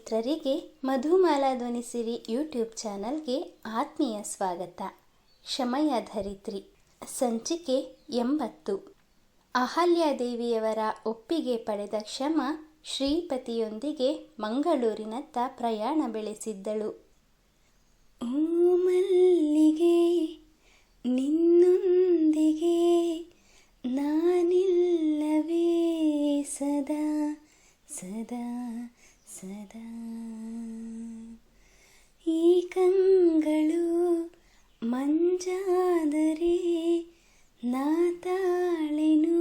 ಮಿತ್ರರಿಗೆ ಮಧುಮಾಲಾ ಧ್ವನಿಸಿರಿ ಯೂಟ್ಯೂಬ್ ಚಾನಲ್ಗೆ ಆತ್ಮೀಯ ಸ್ವಾಗತ. ಶಮಯ ಧರಿತ್ರಿ ಸಂಚಿಕೆ 80. ಅಹಲ್ಯಾದೇವಿಯವರ ಒಪ್ಪಿಗೆ ಪಡೆದ ಕ್ಷಮ ಶ್ರೀಪತಿಯೊಂದಿಗೆ ಮಂಗಳೂರಿನತ್ತ ಪ್ರಯಾಣ ಬೆಳೆಸಿದ್ದಳು. ಓ ಮಲ್ಲಿಗೆ ನಿನ್ನೊಂದಿಗೆ ನಾನಿಲ್ಲವೇ ಸದಾ ಸದಾ ಸದಾ, ಈ ಕಂಗಳು ಮಂಜಾದರೆ ನಾ ತಾಳೆನು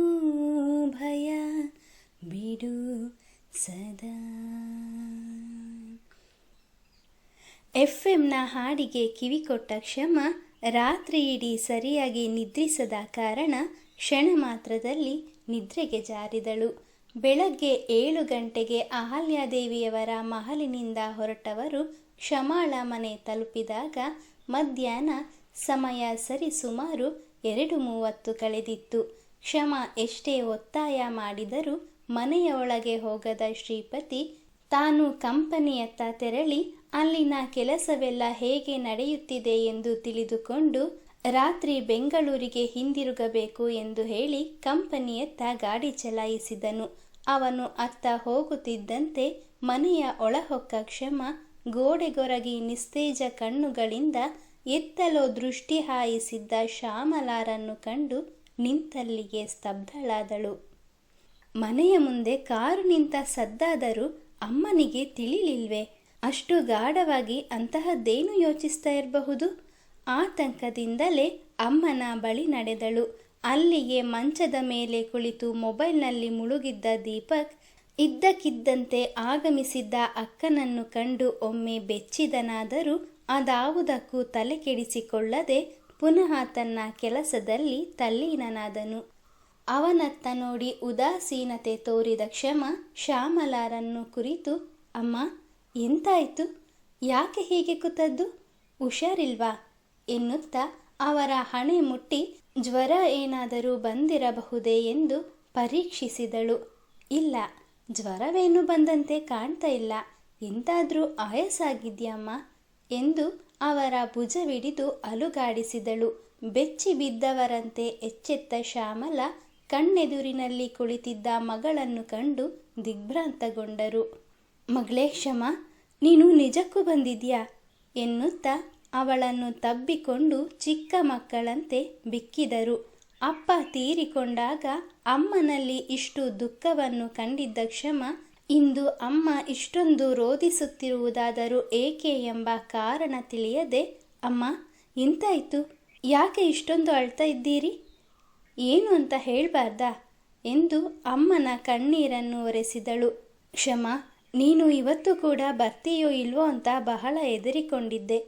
ಭಯ ಬಿಡು ಸದಾ. FM ಹಾಡಿಗೆ ಕಿವಿಕೊಟ್ಟ ಕ್ಷಮ ರಾತ್ರಿ ಇಡೀ ಸರಿಯಾಗಿ ನಿದ್ರಿಸದ ಕಾರಣ ಕ್ಷಣ ಮಾತ್ರದಲ್ಲಿ ನಿದ್ರೆಗೆ ಜಾರಿದಳು. ಬೆಳಗ್ಗೆ 7 ಗಂಟೆಗೆ ಅಹಲ್ಯಾದೇವಿಯವರ ಮಹಲಿನಿಂದ ಹೊರಟವರು ಕ್ಷಮಾಳ ಮನೆ ತಲುಪಿದಾಗ ಮಧ್ಯಾಹ್ನ ಸಮಯ ಸರಿಸುಮಾರು 2:30 ಕಳೆದಿತ್ತು. ಕ್ಷಮ ಎಷ್ಟೇ ಒತ್ತಾಯ ಮಾಡಿದರೂ ಮನೆಯ ಒಳಗೆ ಹೋಗದ ಶ್ರೀಪತಿ ತಾನು ಕಂಪನಿಯತ್ತ ತೆರಳಿ ಅಲ್ಲಿನ ಕೆಲಸವೆಲ್ಲ ಹೇಗೆ ನಡೆಯುತ್ತಿದೆ ಎಂದು ತಿಳಿದುಕೊಂಡು ರಾತ್ರಿ ಬೆಂಗಳೂರಿಗೆ ಹಿಂದಿರುಗಬೇಕು ಎಂದು ಹೇಳಿ ಕಂಪನಿಯತ್ತ ಗಾಡಿ ಚಲಾಯಿಸಿದನು. ಅವನು ಅತ್ತ ಹೋಗುತ್ತಿದ್ದಂತೆ ಮನೆಯ ಒಳಹೊಕ್ಕ ಕ್ಷಮ ಗೋಡೆಗೊರಗಿ ನಿಸ್ತೇಜ ಕಣ್ಣುಗಳಿಂದ ಎತ್ತಲೋ ದೃಷ್ಟಿ ಹಾಯಿಸಿದ್ದ ಶ್ಯಾಮಲಾರನ್ನು ಕಂಡು ನಿಂತಲ್ಲಿಗೆ ಸ್ತಬ್ಧಳಾದಳು. ಮನೆಯ ಮುಂದೆ ಕಾರು ನಿಂತ ಸದ್ದಾದರೂ ಅಮ್ಮನಿಗೆ ತಿಳಿಲಿಲ್ವೇ? ಅಷ್ಟು ಗಾಢವಾಗಿ ಅಂತಹದ್ದೇನು ಯೋಚಿಸ್ತಾ ಇರಬಹುದು? ಆತಂಕದಿಂದಲೇ ಅಮ್ಮನ ಬಳಿ ನಡೆದಳು. ಅಲ್ಲಿಗೆ ಮಂಚದ ಮೇಲೆ ಕುಳಿತು ಮೊಬೈಲ್ನಲ್ಲಿ ಮುಳುಗಿದ್ದ ದೀಪಕ್ ಇದ್ದಕ್ಕಿದ್ದಂತೆ ಆಗಮಿಸಿದ್ದ ಅಕ್ಕನನ್ನು ಕಂಡು ಒಮ್ಮೆ ಬೆಚ್ಚಿದನಾದರೂ ಅದಾವುದಕ್ಕೂ ತಲೆ ಕೆಡಿಸಿಕೊಳ್ಳದೆ ಪುನಃ ತನ್ನ ಕೆಲಸದಲ್ಲಿ ತಲ್ಲೀನನಾದನು. ಅವನತ್ತ ನೋಡಿ ಉದಾಸೀನತೆ ತೋರಿದ ಕ್ಷಮ ಶ್ಯಾಮಲಾರನ್ನು ಕುರಿತು, ಅಮ್ಮ ಎಂತಾಯಿತು? ಯಾಕೆ ಹೀಗೆ ಕೂತದ್ದು? ಹುಷಾರಿಲ್ವಾ? ಎನ್ನುತ್ತಾ ಅವರ ಹಣೆ ಮುಟ್ಟಿ ಜ್ವರ ಏನಾದರೂ ಬಂದಿರಬಹುದೇ ಎಂದು ಪರೀಕ್ಷಿಸಿದಳು. ಇಲ್ಲ, ಜ್ವರವೇನು ಬಂದಂತೆ ಕಾಣ್ತಾ ಇಲ್ಲ. ಎಂತಾದರೂ ಆಯಾಸಾಗಿದ್ಯಮ್ಮ ಎಂದು ಅವರ ಭುಜವಿಡಿದು ಅಲುಗಾಡಿಸಿದಳು. ಬೆಚ್ಚಿ ಬಿದ್ದವರಂತೆ ಎಚ್ಚೆತ್ತ ಶ್ಯಾಮಲ ಕಣ್ಣೆದುರಿನಲ್ಲಿ ಕುಳಿತಿದ್ದ ಮಗಳನ್ನು ಕಂಡು ದಿಗ್ಭ್ರಾಂತಗೊಂಡರು. ಮಗಳೇ ಕ್ಷಮ, ನೀನು ನಿಜಕ್ಕೂ ಬಂದಿದ್ಯಾ ಎನ್ನುತ್ತಾ ಅವಳನ್ನು ತಬ್ಬಿಕೊಂಡು ಚಿಕ್ಕ ಮಕ್ಕಳಂತೆ ಬಿಕ್ಕಿದರು. ಅಪ್ಪ ತೀರಿಕೊಂಡಾಗ ಅಮ್ಮನಲ್ಲಿ ಇಷ್ಟು ದುಃಖವನ್ನು ಕಂಡಿದ್ದ ಕ್ಷಮ ಇಂದು ಅಮ್ಮ ಇಷ್ಟೊಂದು ರೋಧಿಸುತ್ತಿರುವುದಾದರೂ ಏಕೆ ಎಂಬ ಕಾರಣ ತಿಳಿಯದೆ, ಅಮ್ಮ ಎಂತಾಯಿತು? ಯಾಕೆ ಇಷ್ಟೊಂದು ಅಳ್ತಾ ಇದ್ದೀರಿ? ಏನು ಅಂತ ಹೇಳಬಾರ್ದಾ ಎಂದು ಅಮ್ಮನ ಕಣ್ಣೀರನ್ನು ಒರೆಸಿದಳು. ಕ್ಷಮ, ನೀನು ಇವತ್ತು ಕೂಡ ಬರ್ತೀಯೋ ಇಲ್ವೋ ಅಂತ ಬಹಳ ಹೆದರಿಕೊಂಡಿದ್ದೆ.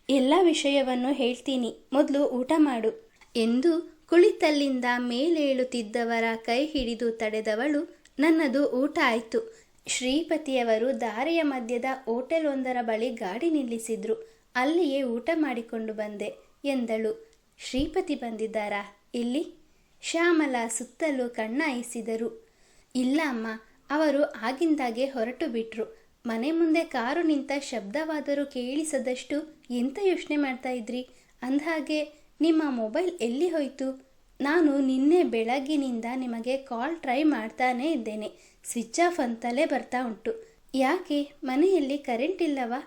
ಎಲ್ಲ ವಿಷಯವನ್ನು ಹೇಳ್ತೀನಿ, ಮೊದಲು ಊಟ ಮಾಡು ಎಂದು ಕುಳಿತಲ್ಲಿಂದ ಮೇಲೇಳುತ್ತಿದ್ದವರ ಕೈ ಹಿಡಿದು ತಡೆದವಳು, ನನ್ನದು ಊಟ ಆಯಿತು. ಶ್ರೀಪತಿಯವರು ದಾರಿಯ ಮಧ್ಯದ ಹೋಟೆಲ್ ಒಂದರ ಬಳಿ ಗಾಡಿ ನಿಲ್ಲಿಸಿದ್ರು, ಅಲ್ಲಿಯೇ ಊಟ ಮಾಡಿಕೊಂಡು ಬಂದೆ ಎಂದಳು. ಶ್ರೀಪತಿ ಬಂದಿದ್ದಾರಾ? ಎಲ್ಲಿ? ಶ್ಯಾಮಲ ಸುತ್ತಲೂ ಕಣ್ಣಾಯಿಸಿದರು. ಇಲ್ಲ ಅಮ್ಮ, ಅವರು ಆಗಿಂದಾಗೆ ಹೊರಟು ಬಿಟ್ರು. ಮನೆ ಮುಂದೆ ಕಾರು ನಿಂತ ಶಬ್ದವಾದರೂ ಕೇಳಿಸದಷ್ಟು ಎಂತ ಯೋಚನೆ ಮಾಡ್ತಾ ಇದ್ರಿ? ಅಂದಹಾಗೆ ನಿಮ್ಮ ಮೊಬೈಲ್ ಎಲ್ಲಿ ಹೋಯಿತು? ನಾನು ನಿನ್ನೆ ಬೆಳಗ್ಗಿನಿಂದ ನಿಮಗೆ ಕಾಲ್ ಟ್ರೈ ಮಾಡ್ತಾನೇ ಇದ್ದೇನೆ, ಸ್ವಿಚ್ ಆಫ್ ಅಂತಲೇ ಬರ್ತಾ ಉಂಟು. ಯಾಕೆ, ಮನೆಯಲ್ಲಿ ಕರೆಂಟ್ ಇಲ್ಲವಾ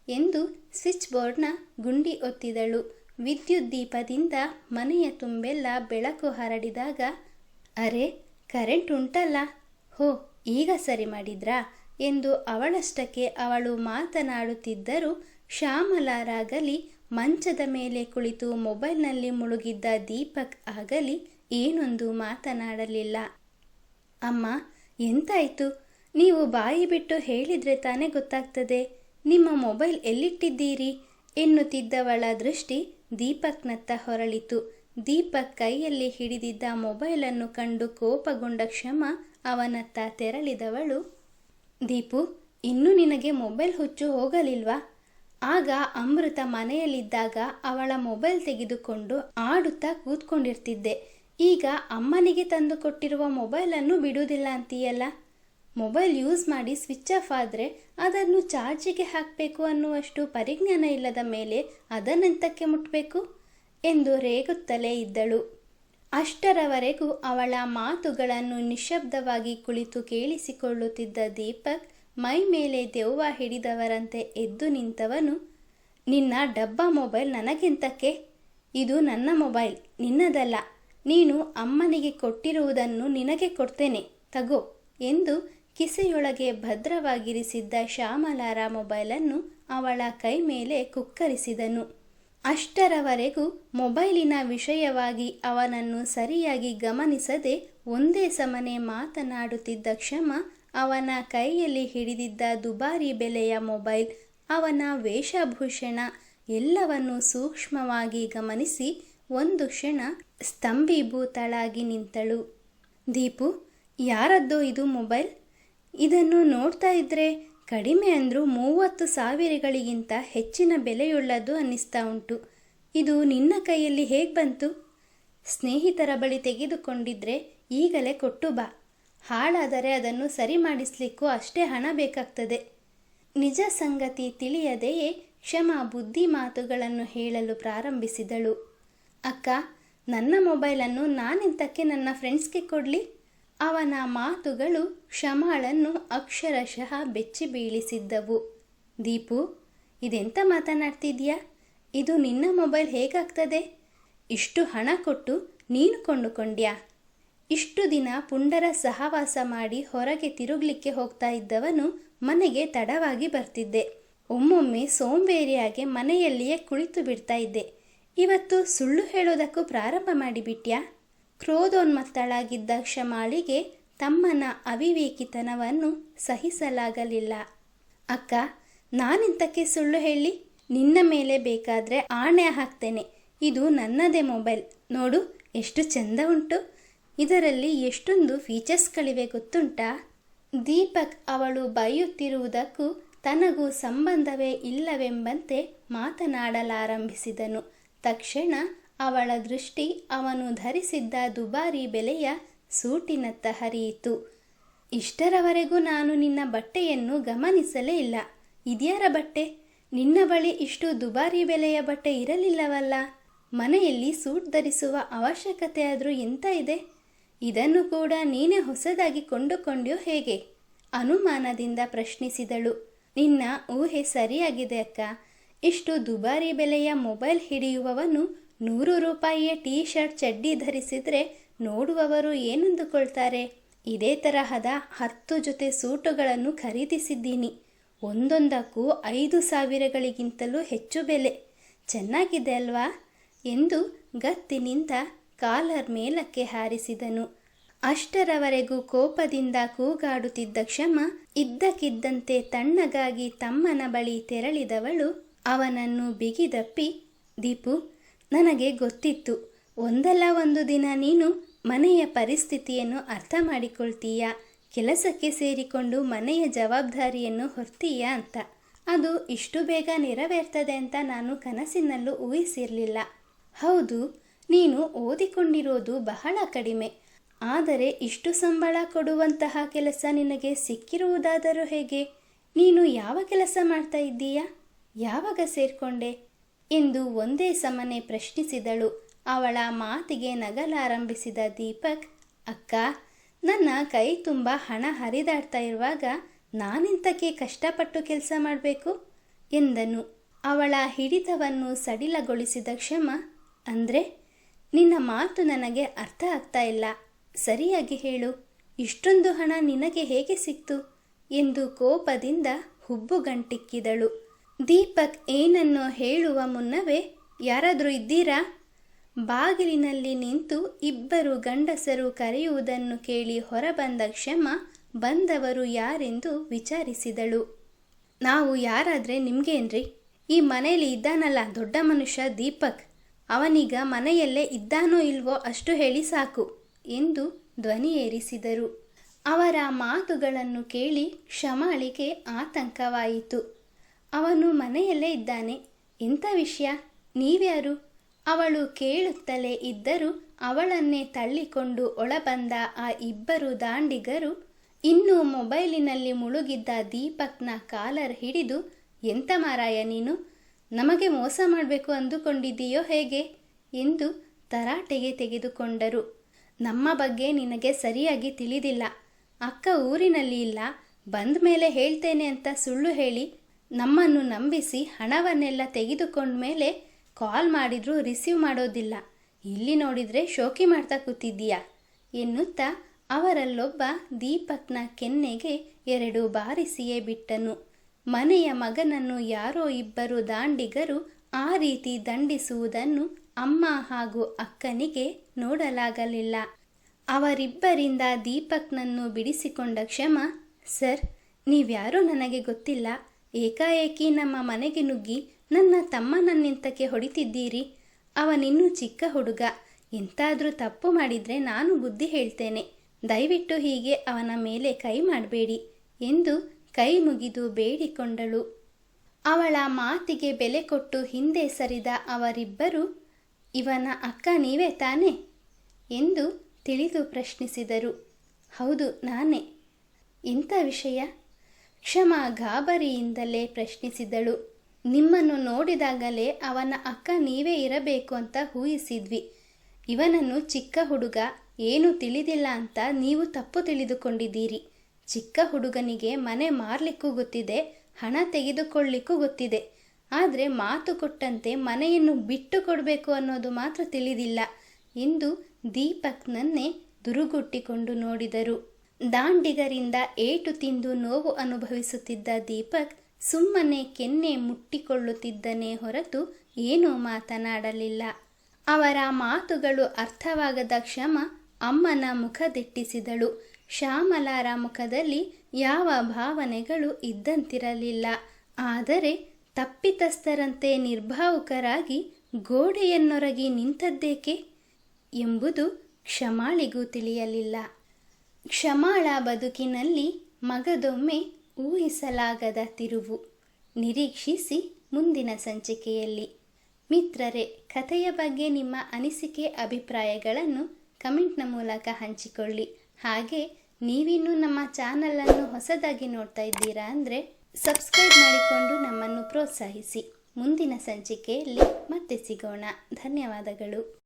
ಎಂದು ಸ್ವಿಚ್ ಬೋರ್ಡ್ನ ಗುಂಡಿ ಒತ್ತಿದಳು. ವಿದ್ಯುತ್ ದೀಪದಿಂದ ಮನೆಯ ತುಂಬೆಲ್ಲ ಬೆಳಕು ಹರಡಿದಾಗ, ಅರೆ ಕರೆಂಟ್ ಉಂಟಲ್ಲ, ಹೋ ಈಗ ಸರಿ ಮಾಡಿದ್ರಾ ಎಂದು ಅವಳಷ್ಟಕ್ಕೆ ಅವಳು ಮಾತನಾಡುತ್ತಿದ್ದರೂ ಶ್ಯಾಮಲಾರಾಗಲಿ ಮಂಚದ ಮೇಲೆ ಕುಳಿತು ಮೊಬೈಲ್ನಲ್ಲಿ ಮುಳುಗಿದ್ದ ದೀಪಕ್ ಆಗಲಿ ಏನೊಂದು ಮಾತನಾಡಲಿಲ್ಲ. ಅಮ್ಮ ಎಂತಾಯಿತು? ನೀವು ಬಾಯಿ ಬಿಟ್ಟು ಹೇಳಿದರೆ ತಾನೇ ಗೊತ್ತಾಗ್ತದೆ. ನಿಮ್ಮ ಮೊಬೈಲ್ ಎಲ್ಲಿಟ್ಟಿದ್ದೀರಿ ಎನ್ನುತ್ತಿದ್ದವಳ ದೃಷ್ಟಿ ದೀಪಕ್ನತ್ತ ಹೊರಳಿತು. ದೀಪಕ್ ಕೈಯಲ್ಲಿ ಹಿಡಿದಿದ್ದ ಮೊಬೈಲನ್ನು ಕಂಡು ಕೋಪಗೊಂಡ ಕ್ಷಮ ಅವನತ್ತ ತೆರಳಿದವಳು, ದೀಪು, ಇನ್ನೂ ನಿನಗೆ ಮೊಬೈಲ್ ಹುಚ್ಚು ಹೋಗಲಿಲ್ವಾ? ಆಗ ಅಮೃತ ಮನೆಯಲ್ಲಿದ್ದಾಗ ಅವಳ ಮೊಬೈಲ್ ತೆಗೆದುಕೊಂಡು ಆಡುತ್ತಾ ಕೂತ್ಕೊಂಡಿರ್ತಿದ್ದೆ. ಈಗ ಅಮ್ಮನಿಗೆ ತಂದು ಕೊಟ್ಟಿರುವ ಮೊಬೈಲನ್ನು ಬಿಡುವುದಿಲ್ಲ ಅಂತೀಯಲ್ಲ? ಮೊಬೈಲ್ ಯೂಸ್ ಮಾಡಿ ಸ್ವಿಚ್ ಆಫ್ ಆದರೆ ಅದನ್ನು ಚಾರ್ಜಿಗೆ ಹಾಕಬೇಕು ಅನ್ನುವಷ್ಟು ಪರಿಜ್ಞಾನ ಇಲ್ಲದ ಮೇಲೆ ಅದನ್ನೆಂತಕ್ಕೆ ಮುಟ್ಟಬೇಕು ಎಂದು ರೇಗುತ್ತಲೇ ಇದ್ದಳು. ಅಷ್ಟರವರೆಗೂ ಅವಳ ಮಾತುಗಳನ್ನು ನಿಶ್ಶಬ್ದವಾಗಿ ಕುಳಿತು ಕೇಳಿಸಿಕೊಳ್ಳುತ್ತಿದ್ದ ದೀಪಕ್ ಮೈ ಮೇಲೆ ದೆವ್ವ ಹಿಡಿದವರಂತೆ ಎದ್ದು ನಿಂತವನು, ನಿನ್ನ ಡಬ್ಬ ಮೊಬೈಲ್ ನನಗೆಂತಕ್ಕೆ? ಇದು ನನ್ನ ಮೊಬೈಲ್, ನಿನ್ನದಲ್ಲ. ನೀನು ಅಮ್ಮನಿಗೆ ಕೊಟ್ಟಿರುವುದನ್ನು ನಿನಗೆ ಕೊಡ್ತೇನೆ, ತಗೋ ಎಂದು ಕಿಸೆಯೊಳಗೆ ಭದ್ರವಾಗಿರಿಸಿದ್ದ ಶ್ಯಾಮಲಾರ ಮೊಬೈಲನ್ನು ಅವಳ ಕೈ ಮೇಲೆ ಕುಕ್ಕರಿಸಿದನು. ಅಷ್ಟರವರೆಗೂ ಮೊಬೈಲಿನ ವಿಷಯವಾಗಿ ಅವನನ್ನು ಸರಿಯಾಗಿ ಗಮನಿಸದೆ ಒಂದೇ ಸಮನೆ ಮಾತನಾಡುತ್ತಿದ್ದ ಕ್ಷಮ ಅವನ ಕೈಯಲ್ಲಿ ಹಿಡಿದಿದ್ದ ದುಬಾರಿ ಬೆಲೆಯ ಮೊಬೈಲ್, ಅವನ ವೇಷಭೂಷಣ ಎಲ್ಲವನ್ನೂ ಸೂಕ್ಷ್ಮವಾಗಿ ಗಮನಿಸಿ ಒಂದು ಕ್ಷಣ ಸ್ತಂಭೀಭೂತಳಾಗಿ ನಿಂತಳು. ದೀಪು, ಯಾರದ್ದೋ ಇದು ಮೊಬೈಲ್? ಇದನ್ನು ನೋಡ್ತಾ ಇದ್ರೆ ಕಡಿಮೆ ಅಂದರೂ 30,000ಗಳಿಗಿಂತ ಹೆಚ್ಚಿನ ಬೆಲೆಯುಳ್ಳದ್ದು ಅನ್ನಿಸ್ತಾ ಉಂಟು. ಇದು ನಿನ್ನ ಕೈಯಲ್ಲಿ ಹೇಗೆ ಬಂತು? ಸ್ನೇಹಿತರ ಬಳಿ ತೆಗೆದುಕೊಂಡಿದ್ರೆ ಈಗಲೇ ಕೊಟ್ಟು ಬಾ. ಹಾಳಾದರೆ ಅದನ್ನು ಸರಿ ಮಾಡಿಸ್ಲಿಕ್ಕೂ ಅಷ್ಟೇ ಹಣ ಬೇಕಾಗ್ತದೆ. ನಿಜ ಸಂಗತಿ ತಿಳಿಯದೆಯೇ ಕ್ಷಮ ಬುದ್ಧಿ ಮಾತುಗಳನ್ನು ಹೇಳಲು ಪ್ರಾರಂಭಿಸಿದಳು. ಅಕ್ಕ, ನನ್ನ ಮೊಬೈಲನ್ನು ನಾನೆಂತಕ್ಕೆ ನನ್ನ ಫ್ರೆಂಡ್ಸ್ಗೆ ಕೊಡಲಿ? ಅವನ ಮಾತುಗಳು ಕ್ಷಮಾಳನ್ನು ಅಕ್ಷರಶಃ ಬೆಚ್ಚಿ ಬೀಳಿಸಿದ್ದವು. ದೀಪು, ಇದೆಂತ ಮಾತನಾಡ್ತಿದ್ಯಾ? ಇದು ನಿನ್ನ ಮೊಬೈಲ್ ಹೇಗಾಗ್ತದೆ? ಇಷ್ಟು ಹಣ ಕೊಟ್ಟು ನೀನು ಕೊಂಡುಕೊಂಡ್ಯಾ? ಇಷ್ಟು ದಿನ ಪುಂಡರ ಸಹವಾಸ ಮಾಡಿ ಹೊರಗೆ ತಿರುಗಲಿಕ್ಕೆ ಹೋಗ್ತಾ ಇದ್ದವನು ಮನೆಗೆ ತಡವಾಗಿ ಬರ್ತಿದ್ದೆ. ಒಮ್ಮೊಮ್ಮೆ ಸೋಂಬೇರಿಯಾಗೆ ಮನೆಯಲ್ಲಿಯೇ ಕುಳಿತು ಬಿಡ್ತಾ ಇದ್ದೆ. ಇವತ್ತು ಸುಳ್ಳು ಹೇಳೋದಕ್ಕೂ ಪ್ರಾರಂಭ ಮಾಡಿಬಿಟ್ಯಾ? ಕ್ರೋಧೋನ್ಮತ್ತಳಾಗಿದ್ದ ಕ್ಷಮಾಳಿಗೆ ತಮ್ಮನ ಅವಿವೇಕಿತನವನ್ನು ಸಹಿಸಲಾಗಲಿಲ್ಲ. ಅಕ್ಕ, ನಾನೆಂತಕ್ಕೆ ಸುಳ್ಳು ಹೇಳಿ? ನಿನ್ನ ಮೇಲೆ ಬೇಕಾದರೆ ಆಣೆ ಹಾಕ್ತೇನೆ. ಇದು ನನ್ನದೇ ಮೊಬೈಲ್. ನೋಡು ಎಷ್ಟು ಚೆಂದ ಉಂಟು. ಇದರಲ್ಲಿ ಎಷ್ಟೊಂದು ಫೀಚರ್ಸ್ಗಳಿವೆ ಗೊತ್ತುಂಟಾ? ದೀಪಕ್ ಅವಳು ಬೈಯುತ್ತಿರುವುದಕ್ಕೂ ತನಗೂ ಸಂಬಂಧವೇ ಇಲ್ಲವೆಂಬಂತೆ ಮಾತನಾಡಲಾರಂಭಿಸಿದನು. ತಕ್ಷಣ ಅವಳ ದೃಷ್ಟಿ ಅವನು ಧರಿಸಿದ್ದ ದುಬಾರಿ ಬೆಲೆಯ ಸೂಟಿನತ್ತ ಹರಿಯಿತು. ಇಷ್ಟರವರೆಗೂ ನಾನು ನಿನ್ನ ಬಟ್ಟೆಯನ್ನು ಗಮನಿಸಲೇ ಇಲ್ಲ. ಇದ್ಯಾರ ಬಟ್ಟೆ? ನಿನ್ನ ಬಳಿ ಇಷ್ಟು ದುಬಾರಿ ಬೆಲೆಯ ಬಟ್ಟೆ ಇರಲಿಲ್ಲವಲ್ಲ. ಮನೆಯಲ್ಲಿ ಸೂಟ್ ಧರಿಸುವ ಅವಶ್ಯಕತೆ ಆದರೂ ಎಂತ ಇದೆ? ಇದನ್ನು ಕೂಡ ನೀನೇ ಹೊಸದಾಗಿ ಕೊಂಡುಕೊಂಡ್ಯೋ ಹೇಗೆ? ಅನುಮಾನದಿಂದ ಪ್ರಶ್ನಿಸಿದಳು. ನಿನ್ನ ಊಹೆ ಸರಿಯಾಗಿದೆ ಅಕ್ಕ. ಇಷ್ಟು ದುಬಾರಿ ಬೆಲೆಯ ಮೊಬೈಲ್ ಹಿಡಿಯುವವನು 100 ರೂಪಾಯಿಯ ಟೀ ಶರ್ಟ್ ಚಡ್ಡಿ ಧರಿಸಿದರೆ ನೋಡುವವರು ಏನಂದುಕೊಳ್ತಾರೆ? ಇದೇ ತರಹದ 10 ಜೊತೆ ಸೂಟುಗಳನ್ನು ಖರೀದಿಸಿದ್ದೀನಿ. ಒಂದೊಂದಕ್ಕೂ 5,000ಗಳಿಗಿಂತಲೂ ಹೆಚ್ಚು ಬೆಲೆ. ಚೆನ್ನಾಗಿದೆ ಅಲ್ವಾ ಎಂದು ಗತ್ತಿನಿಂದ ಕಾಲರ್ ಮೇಲಕ್ಕೆ ಹಾರಿಸಿದನು. ಅಷ್ಟರವರೆಗೂ ಕೋಪದಿಂದ ಕೂಗಾಡುತ್ತಿದ್ದ ಕ್ಷಮ ಇದ್ದಕ್ಕಿದ್ದಂತೆ ತಣ್ಣಗಾಗಿ ತಮ್ಮನ ಬಳಿ ತೆರಳಿದವಳು ಅವನನ್ನು ಬಿಗಿದಪ್ಪಿ, ದೀಪು, ನನಗೆ ಗೊತ್ತಿತ್ತು ಒಂದಲ್ಲ ಒಂದು ದಿನ ನೀನು ಮನೆಯ ಪರಿಸ್ಥಿತಿಯನ್ನು ಅರ್ಥ ಮಾಡಿಕೊಳ್ತೀಯ, ಕೆಲಸಕ್ಕೆ ಸೇರಿಕೊಂಡು ಮನೆಯ ಜವಾಬ್ದಾರಿಯನ್ನು ಹೊರ್ತೀಯ ಅಂತ. ಅದು ಇಷ್ಟು ಬೇಗ ನೆರವೇರ್ತದೆ ಅಂತ ನಾನು ಕನಸಿನಲ್ಲೂ ಊಹಿಸಿರಲಿಲ್ಲ. ಹೌದು, ನೀನು ಓದಿಕೊಂಡಿರೋದು ಬಹಳ ಕಡಿಮೆ. ಆದರೆ ಇಷ್ಟು ಸಂಬಳ ಕೊಡುವಂತಹ ಕೆಲಸ ನಿನಗೆ ಸಿಕ್ಕಿರುವುದಾದರೂ ಹೇಗೆ? ನೀನು ಯಾವ ಕೆಲಸ ಮಾಡ್ತಾ ಇದ್ದೀಯಾ? ಯಾವಾಗ ಸೇರ್ಕೊಂಡೆ? ಎಂದು ಒಂದೇ ಸಮನೆ ಪ್ರಶ್ನಿಸಿದಳು. ಅವಳ ಮಾತಿಗೆ ನಗಲಾರಂಭಿಸಿದ ದೀಪಕ್, ಅಕ್ಕ, ನನ್ನ ಕೈ ತುಂಬ ಹಣ ಹರಿದಾಡ್ತಾ ಇರುವಾಗ ನಾನೆಂತಕ್ಕೆ ಕಷ್ಟಪಟ್ಟು ಕೆಲಸ ಮಾಡಬೇಕು ಎಂದನು. ಅವಳ ಹಿಡಿತವನ್ನು ಸಡಿಲಗೊಳಿಸಿದ ಕ್ಷಮ, ಅಂದರೆ ನಿನ್ನ ಮಾತು ನನಗೆ ಅರ್ಥ ಆಗ್ತಾ ಇಲ್ಲ. ಸರಿಯಾಗಿ ಹೇಳು, ಇಷ್ಟೊಂದು ಹಣ ನಿನಗೆ ಹೇಗೆ ಸಿಕ್ತು ಎಂದು ಕೋಪದಿಂದ ಹುಬ್ಬುಗಂಟಿಕ್ಕಿದಳು. ದೀಪಕ್ ಏನನ್ನೋ ಹೇಳುವ ಮುನ್ನವೇ, ಯಾರಾದರೂ ಇದ್ದೀರಾ? ಬಾಗಿಲಿನಲ್ಲಿ ನಿಂತು ಇಬ್ಬರು ಗಂಡಸರು ಕರೆಯುವುದನ್ನು ಕೇಳಿ ಹೊರಬಂದ ಕ್ಷಮ ಬಂದವರು ಯಾರೆಂದು ವಿಚಾರಿಸಿದಳು. ನಾವು ಯಾರಾದರೆ ನಿಮ್ಗೇನ್ರಿ? ಈ ಮನೆಯಲ್ಲಿ ಇದ್ದಾನಲ್ಲ ದೊಡ್ಡ ಮನುಷ್ಯ ದೀಪಕ್, ಅವನೀಗ ಮನೆಯಲ್ಲೇ ಇದ್ದಾನೋ ಇಲ್ವೋ ಅಷ್ಟು ಹೇಳಿ ಸಾಕು ಎಂದು ಧ್ವನಿ ಏರಿಸಿದರು. ಅವರ ಮಾತುಗಳನ್ನು ಕೇಳಿ ಕ್ಷಮಾಳಿಗೆ ಆತಂಕವಾಯಿತು. ಅವನು ಮನೆಯಲ್ಲೇ ಇದ್ದಾನೆ, ಎಂಥ ವಿಷಯ? ನೀವ್ಯಾರು? ಅವಳು ಕೇಳುತ್ತಲೇ ಇದ್ದರೂ ಅವಳನ್ನೇ ತಳ್ಳಿಕೊಂಡು ಒಳಬಂದ ಆ ಇಬ್ಬರು ದಾಂಡಿಗರು ಇನ್ನು ಮೊಬೈಲಿನಲ್ಲಿ ಮುಳುಗಿದ್ದ ದೀಪಕ್ನ ಕಾಲರ್ ಹಿಡಿದು, ಎಂತ ಮಾರಾಯ ನೀನು, ನಮಗೆ ಮೋಸ ಮಾಡಬೇಕು ಅಂದುಕೊಂಡಿದ್ದೀಯೋ ಹೇಗೆ ಎಂದು ತರಾಟೆಗೆ ತೆಗೆದುಕೊಂಡರು. ನಮ್ಮ ಬಗ್ಗೆ ನಿನಗೆ ಸರಿಯಾಗಿ ತಿಳಿದಿಲ್ಲ. ಅಕ್ಕ ಊರಿನಲ್ಲಿ ಇಲ್ಲ, ಬಂದ ಮೇಲೆ ಹೇಳ್ತೇನೆ ಅಂತ ಸುಳ್ಳು ಹೇಳಿ ನಮ್ಮನ್ನು ನಂಬಿಸಿ ಹಣವನ್ನೆಲ್ಲ ತೆಗೆದುಕೊಂಡ ಮೇಲೆ ಕಾಲ್ ಮಾಡಿದ್ರೂ ರಿಸೀವ್ ಮಾಡೋದಿಲ್ಲ. ಇಲ್ಲಿ ನೋಡಿದರೆ ಶೋಕಿ ಮಾಡ್ತಾ ಕೂತಿದ್ದೀಯಾ ಎನ್ನುತ್ತಾ ಅವರಲ್ಲೊಬ್ಬ ದೀಪಕ್ನ ಕೆನ್ನೆಗೆ 2 ಬಾರಿಸಿಯೇ ಬಿಟ್ಟನು. ಮನೆಯ ಮಗನನ್ನು ಯಾರೋ ಇಬ್ಬರು ದಾಂಡಿಗರು ಆ ರೀತಿ ದಂಡಿಸುವುದನ್ನು ಅಮ್ಮ ಹಾಗೂ ಅಕ್ಕನಿಗೆ ನೋಡಲಾಗಲಿಲ್ಲ. ಅವರಿಬ್ಬರಿಂದ ದೀಪಕ್ನನ್ನು ಬಿಡಿಸಿಕೊಂಡ ಕ್ಷಮ, ಸರ್, ನೀವ್ಯಾರೋ ನನಗೆ ಗೊತ್ತಿಲ್ಲ. ಏಕಾಏಕಿ ನಮ್ಮ ಮನೆಗೆ ನುಗ್ಗಿ ನನ್ನ ತಮ್ಮನನ್ನಿಂತಕ್ಕೆ ಹೊಡಿತಿದ್ದೀರಿ. ಅವನಿನ್ನೂ ಚಿಕ್ಕ ಹುಡುಗ. ಎಂತಾದರೂ ತಪ್ಪು ಮಾಡಿದರೆ ನಾನು ಬುದ್ಧಿ ಹೇಳ್ತೇನೆ. ದಯವಿಟ್ಟು ಹೀಗೆ ಅವನ ಮೇಲೆ ಕೈ ಮಾಡಬೇಡಿ ಎಂದು ಕೈ ಮುಗಿದು ಬೇಡಿಕೊಂಡಳು. ಅವಳ ಮಾತಿಗೆ ಬೆಲೆ ಕೊಟ್ಟು ಹಿಂದೆ ಸರಿದ ಅವರಿಬ್ಬರು, ಇವನ ಅಕ್ಕ ನೀವೇ ತಾನೇ ಎಂದು ತಿಳಿದು ಪ್ರಶ್ನಿಸಿದರು. ಹೌದು, ನಾನೇ. ಇಂಥ ವಿಷಯ? ಕ್ಷಮ ಗಾಬರಿಯಿಂದಲೇ ಪ್ರಶ್ನಿಸಿದಳು. ನಿಮ್ಮನ್ನು ನೋಡಿದಾಗಲೇ ಅವನ ಅಕ್ಕ ನೀವೇ ಇರಬೇಕು ಅಂತ ಊಹಿಸಿದ್ವಿ. ಇವನನ್ನು ಚಿಕ್ಕ ಹುಡುಗ, ಏನೂ ತಿಳಿದಿಲ್ಲ ಅಂತ ನೀವು ತಪ್ಪು ತಿಳಿದುಕೊಂಡಿದ್ದೀರಿ. ಚಿಕ್ಕ ಹುಡುಗನಿಗೆ ಮನೆ ಮಾರಲಿಕ್ಕೂ ಗೊತ್ತಿದೆ, ಹಣ ತೆಗೆದುಕೊಳ್ಳಿಕ್ಕೂ ಗೊತ್ತಿದೆ. ಆದರೆ ಮಾತು ಕೊಟ್ಟಂತೆ ಮನೆಯನ್ನು ಬಿಟ್ಟು ಕೊಡಬೇಕು ಅನ್ನೋದು ಮಾತ್ರ ತಿಳಿದಿಲ್ಲ ಎಂದು ದೀಪಕ್ನನ್ನೇ ದುರುಗುಟ್ಟಿಕೊಂಡು ನೋಡಿದರು. ದಾಂಡಿಗರಿಂದ ಏಟು ತಿಂದು ನೋವು ಅನುಭವಿಸುತ್ತಿದ್ದ ದೀಪಕ್ ಸುಮ್ಮನೆ ಕೆನ್ನೆ ಮುಟ್ಟಿಕೊಳ್ಳುತ್ತಿದ್ದನೇ ಹೊರತು ಏನೂ ಮಾತನಾಡಲಿಲ್ಲ. ಅವರ ಮಾತುಗಳು ಅರ್ಥವಾಗದ ಕ್ಷಮ ಅಮ್ಮನ ಮುಖ ದಿಟ್ಟಿಸಿದಳು. ಶ್ಯಾಮಲಾರ ಮುಖದಲ್ಲಿ ಯಾವ ಭಾವನೆಗಳು ಇದ್ದಂತಿರಲಿಲ್ಲ. ಆದರೆ ತಪ್ಪಿತಸ್ಥರಂತೆ ನಿರ್ಭಾವುಕರಾಗಿ ಗೋಡೆಯನ್ನೊರಗಿ ನಿಂತದ್ದೇಕೆ ಎಂಬುದು ಕ್ಷಮಾಳಿಗೂ ತಿಳಿಯಲಿಲ್ಲ. ಕ್ಷಮಾಳ ಬದುಕಿನಲ್ಲಿ ಮಗದೊಮ್ಮೆ ಊಹಿಸಲಾಗದ ತಿರುವು. ನಿರೀಕ್ಷಿಸಿ ಮುಂದಿನ ಸಂಚಿಕೆಯಲ್ಲಿ. ಮಿತ್ರರೇ, ಕಥೆಯ ಬಗ್ಗೆ ನಿಮ್ಮ ಅನಿಸಿಕೆ ಅಭಿಪ್ರಾಯಗಳನ್ನು ಕಮೆಂಟ್ನ ಮೂಲಕ ಹಂಚಿಕೊಳ್ಳಿ. ಹಾಗೆ ನೀವಿನ್ನೂ ನಮ್ಮ ಚಾನಲನ್ನು ಹೊಸದಾಗಿ ನೋಡ್ತಾ ಇದ್ದೀರಾ ಅಂದರೆ ಸಬ್ಸ್ಕ್ರೈಬ್ ಮಾಡಿಕೊಂಡು ನಮ್ಮನ್ನು ಪ್ರೋತ್ಸಾಹಿಸಿ. ಮುಂದಿನ ಸಂಚಿಕೆಯಲ್ಲಿ ಮತ್ತೆ ಸಿಗೋಣ. ಧನ್ಯವಾದಗಳು.